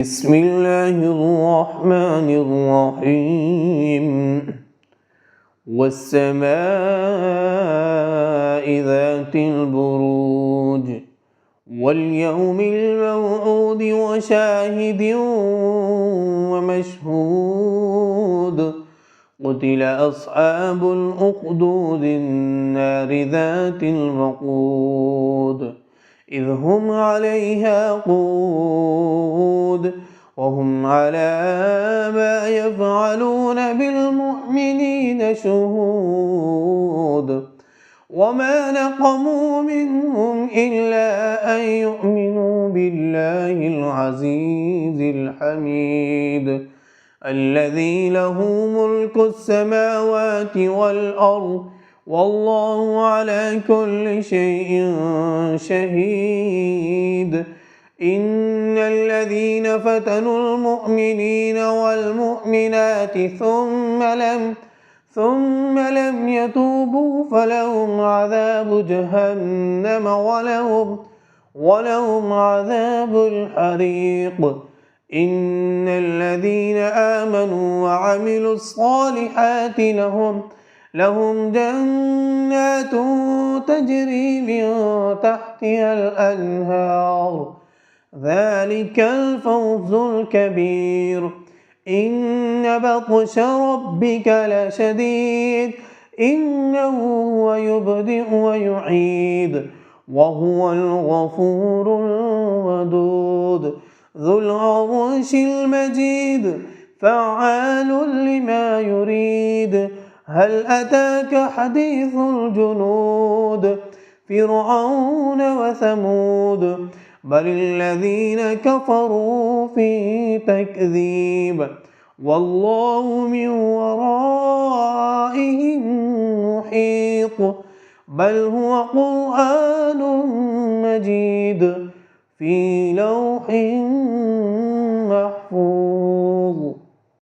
بسم الله الرحمن الرحيم والسماء ذات البروج واليوم الموعود وشاهد ومشهود قتل أصحاب الأخدود النار ذات الوقود إذ هم عليها قود وهم على ما يفعلون بالمؤمنين شهود وما نقموا منهم إلا أن يؤمنوا بالله العزيز الحميد الذي له ملك السماوات والأرض والله على كل شيء شهيد إن الذين فتنوا المؤمنين والمؤمنات ثم لم يتوبوا فلهم عذاب جهنم ولهم عذاب الحريق إن الذين آمنوا وعملوا الصالحات لهم جنات تجري من تحتها الأنهار ذلك الفوز الكبير إن بطش ربك لشديد إنه هو يبدئ ويعيد وهو الغفور الودود ذو العرش المجيد فعال لما يريد هل أتاك حديث الجنود فرعون وثمود بل الذين كفروا في تكذيب والله من ورائهم محيط بل هو قرآن مجيد في لوح